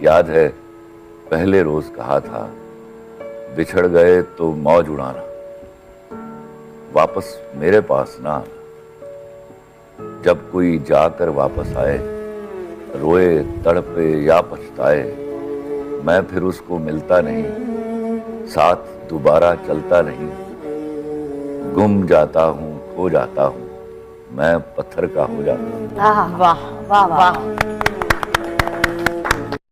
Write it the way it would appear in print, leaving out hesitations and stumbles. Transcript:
याद है पहले रोज कहा था, बिछड़ गए तो मौज उड़ाना, वापस मेरे पास ना आना। जब कोई जाकर वापस आए, रोए तड़पे या पछताए, मैं फिर उसको मिलता नहीं, साथ दोबारा चलता नहीं। गुम जाता हूँ, खो जाता हूँ, मैं पत्थर का हो जाता हूँ। वाह वाह वाह।